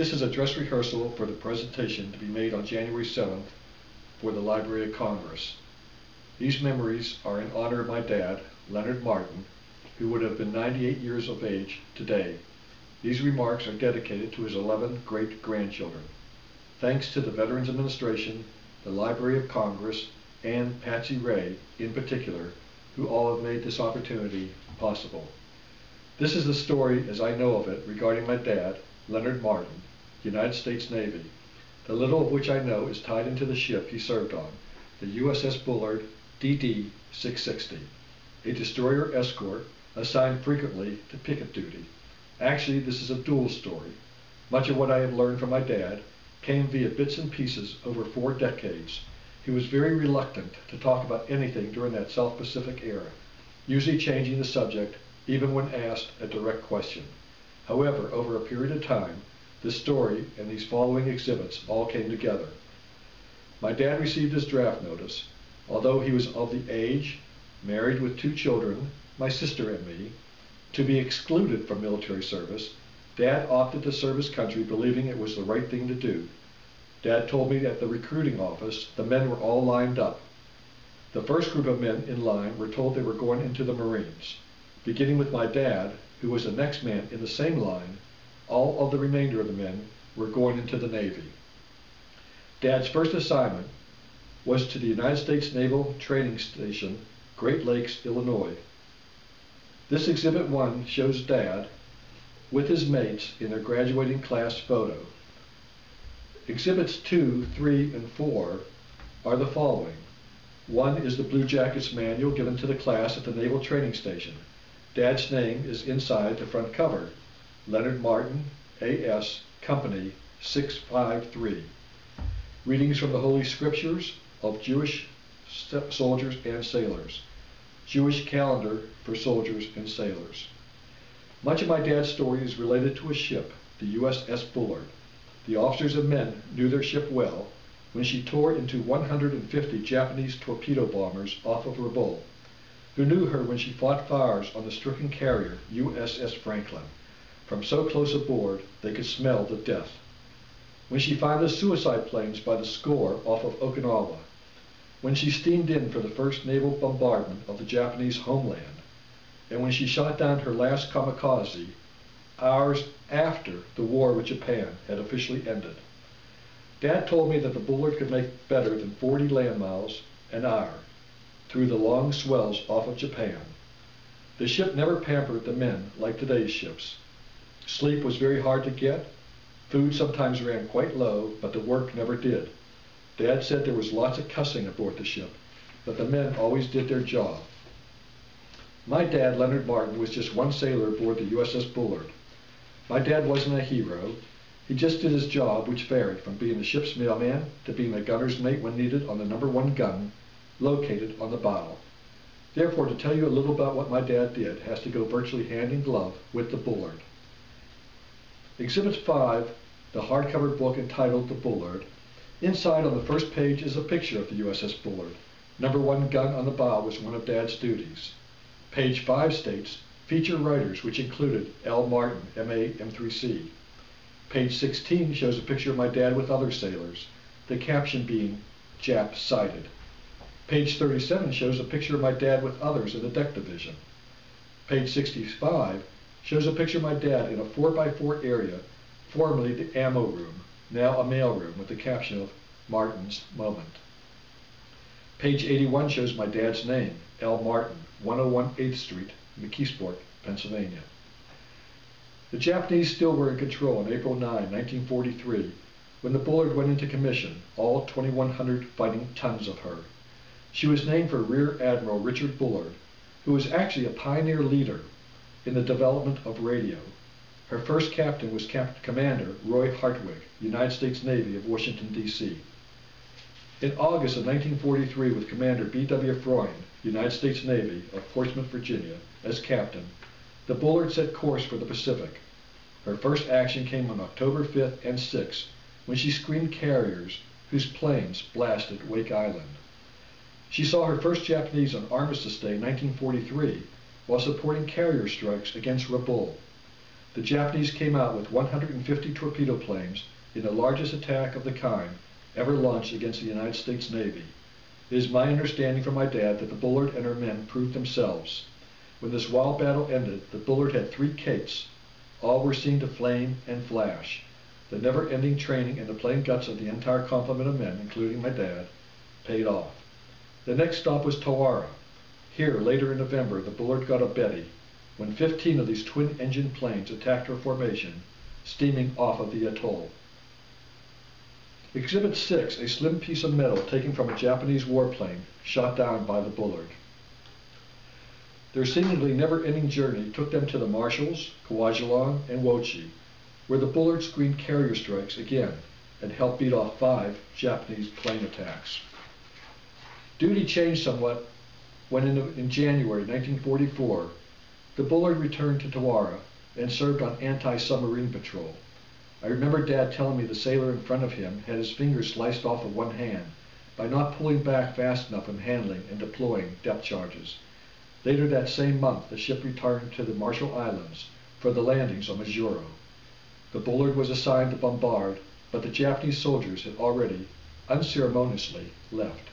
This is a dress rehearsal for the presentation to be made on January 7th for the Library of Congress. These memories are in honor of my dad, Leonard Martin, who would have been 98 years of age today. These remarks are dedicated to his 11 great-grandchildren. Thanks to the Veterans Administration, the Library of Congress, and Patsy Ray in particular, who all have made this opportunity possible. This is the story as I know of it regarding my dad, Leonard Martin, United States Navy. The little of which I know is tied into the ship he served on, the USS Bullard DD660, a destroyer escort assigned frequently to picket duty. Actually, this is a dual story. Much of what I have learned from my dad came via bits and pieces over 4 decades. He was very reluctant to talk about anything during that South Pacific era, usually changing the subject even when asked a direct question. However, over a period of time, this story and these following exhibits all came together. My dad received his draft notice. Although he was of the age, married with 2 children, my sister and me, to be excluded from military service, Dad opted to serve his country believing it was the right thing to do. Dad told me at the recruiting office the men were all lined up. The first group of men in line were told they were going into the Marines. Beginning with my dad, who was the next man in the same line, all of the remainder of the men were going into the Navy. Dad's first assignment was to the United States Naval Training Station, Great Lakes, Illinois. This Exhibit 1 shows Dad with his mates in their graduating class photo. Exhibits 2, 3, and 4 are the following. 1 is the Blue Jackets manual given to the class at the Naval Training Station. Dad's name is inside the front cover. Leonard Martin, A.S., Company 653. Readings from the Holy Scriptures of Jewish soldiers and sailors. Jewish calendar for soldiers and sailors. Much of my dad's story is related to a ship, the USS Bullard. The officers and men knew their ship well when she tore into 150 Japanese torpedo bombers off of Rabaul, who knew her when she fought fires on the stricken carrier USS Franklin. From so close aboard, they could smell the death. When she fired the suicide planes by the score off of Okinawa, when she steamed in for the first naval bombardment of the Japanese homeland, and when she shot down her last kamikaze hours after the war with Japan had officially ended. Dad told me that the Bullard could make better than 40 land miles an hour through the long swells off of Japan. The ship never pampered the men like today's ships. Sleep was very hard to get. Food sometimes ran quite low, but the work never did. Dad said there was lots of cussing aboard the ship, but the men always did their job. My dad, Leonard Martin, was just one sailor aboard the USS Bullard. My dad wasn't a hero. He just did his job, which varied from being the ship's mailman to being the gunner's mate when needed on the #1 gun located on the bow. Therefore, to tell you a little about what my dad did has to go virtually hand in glove with the Bullard. Exhibit 5, the hardcover book entitled The Bullard. Inside on the first page is a picture of the USS Bullard. #1 gun on the bow was one of Dad's duties. Page 5 states, feature writers, which included L. Martin, M.A., M3C. Page 16 shows a picture of my dad with other sailors, the caption being, Jap sighted. Page 37 shows a picture of my dad with others in the deck division. Page 65 shows a picture of my dad in a 4x4 area, formerly the ammo room, now a mail room, with the caption of Martin's Moment. Page 81 shows my dad's name, L. Martin, 101 8th Street, McKeesport, Pennsylvania. The Japanese still were in control on April 9, 1943, when the Bullard went into commission, all 2,100 fighting tons of her. She was named for Rear Admiral Richard Bullard, who was actually a pioneer leader in the development of radio. Her first captain was Commander Roy Hartwig, United States Navy of Washington, D.C. In August of 1943, with Commander B.W. Freund, United States Navy of Portsmouth, Virginia, as captain, the Bullard set course for the Pacific. Her first action came on October 5th and 6th, when she screened carriers whose planes blasted Wake Island. She saw her first Japanese on Armistice Day 1943 while supporting carrier strikes against Rabaul. The Japanese came out with 150 torpedo planes in the largest attack of the kind ever launched against the United States Navy. It is my understanding from my dad that the Bullard and her men proved themselves. When this wild battle ended, the Bullard had 3 Kates. All were seen to flame and flash. The never-ending training and the plain guts of the entire complement of men, including my dad, paid off. The next stop was Tawara. Here, later in November, the Bullard got a Betty, when 15 of these twin-engine planes attacked her formation, steaming off of the atoll. Exhibit 6, a slim piece of metal taken from a Japanese warplane, shot down by the Bullard. Their seemingly never-ending journey took them to the Marshalls, Kwajalein, and Wochi, where the Bullard screened carrier strikes again and helped beat off 5 Japanese plane attacks. Duty changed somewhat when in January 1944, the Bullard returned to Tawara and served on anti-submarine patrol. I remember Dad telling me the sailor in front of him had his fingers sliced off of one hand by not pulling back fast enough when handling and deploying depth charges. Later that same month, the ship returned to the Marshall Islands for the landings on Majuro. The Bullard was assigned to bombard, but the Japanese soldiers had already, unceremoniously, left.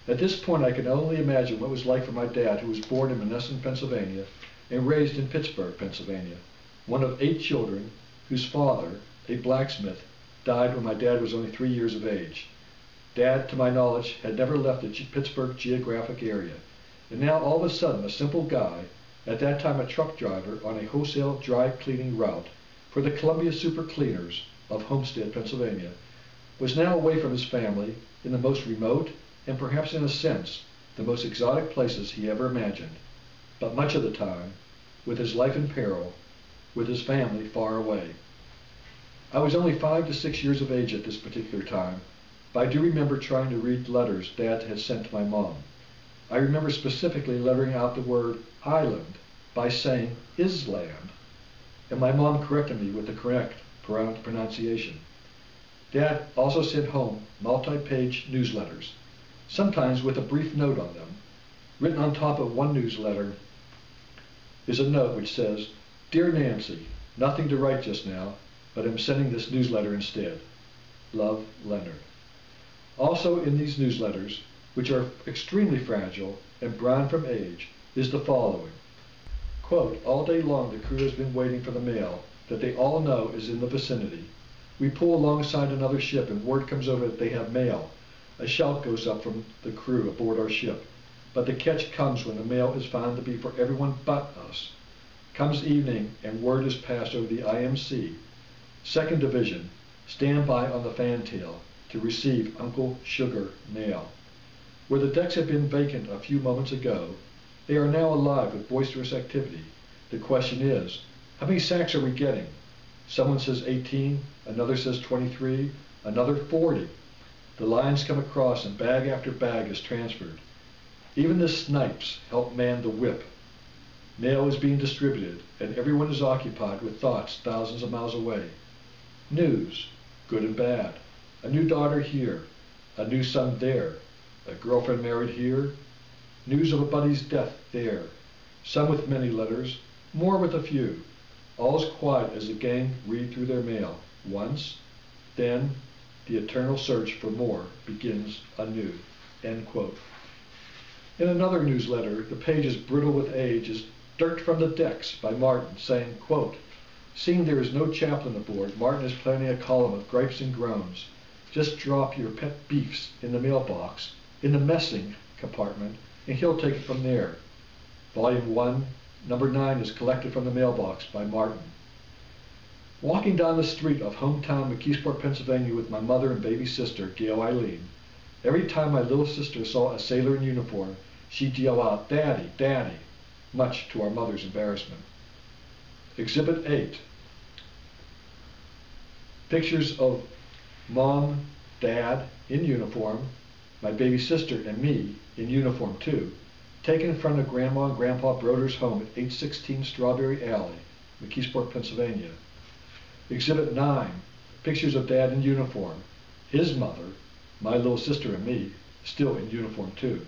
At this point, I can only imagine what it was like for my dad, who was born in Monessen, Pennsylvania, and raised in Pittsburgh, Pennsylvania, one of 8 children, whose father, a blacksmith, died when my dad was only 3 years of age. Dad, to my knowledge, had never left the Pittsburgh geographic area, and now all of a sudden a simple guy, at that time a truck driver on a wholesale dry cleaning route for the Columbia Super Cleaners of Homestead, Pennsylvania, was now away from his family in the most remote and perhaps in a sense the most exotic places he ever imagined, but much of the time with his life in peril, with his family far away. I was only 5 to 6 years of age at this particular time, but I do remember trying to read letters Dad had sent to my mom. I remember specifically lettering out the word island by saying Island, and my mom corrected me with the correct pronunciation. Dad also sent home multi-page newsletters, sometimes with a brief note on them. Written on top of one newsletter is a note which says, "Dear Nancy, nothing to write just now, but I'm sending this newsletter instead. Love, Leonard." Also in these newsletters, which are extremely fragile and brown from age, is the following. Quote, "All day long the crew has been waiting for the mail that they all know is in the vicinity. We pull alongside another ship and word comes over that they have mail. A shout goes up from the crew aboard our ship. But the catch comes when the mail is found to be for everyone but us. Comes evening and word is passed over the IMC. 2nd Division, stand by on the fantail to receive Uncle Sugar mail." Where the decks had been vacant a few moments ago, they are now alive with boisterous activity. The question is, how many sacks are we getting? Someone says 18, another says 23, another 40. The lines come across and bag after bag is transferred. Even the snipes help man the whip. Mail is being distributed, and everyone is occupied with thoughts thousands of miles away. News, good and bad. A new daughter here, a new son there, a girlfriend married here, news of a buddy's death there, some with many letters, more with a few. All is quiet as the gang read through their mail. Once, then, the eternal search for more begins anew. End quote. In another newsletter, the page is brittle with age, is "Dirt from the Decks" by Martin, saying, quote, "Seeing there is no chaplain aboard, Martin is planning a column of gripes and groans. Just drop your pet beefs in the mailbox, in the messing compartment, and he'll take it from there." Volume 1, number 9 is collected from the mailbox by Martin. Walking down the street of hometown McKeesport, Pennsylvania with my mother and baby sister, Gail Eileen, every time my little sister saw a sailor in uniform, she'd yell out, "Daddy, Daddy," much to our mother's embarrassment. Exhibit 8. Pictures of Mom, Dad in uniform, my baby sister and me in uniform too, taken in front of Grandma and Grandpa Broder's home at 816 Strawberry Alley, McKeesport, Pennsylvania. Exhibit 9. Pictures of Dad in uniform, his mother, my little sister and me, still in uniform too.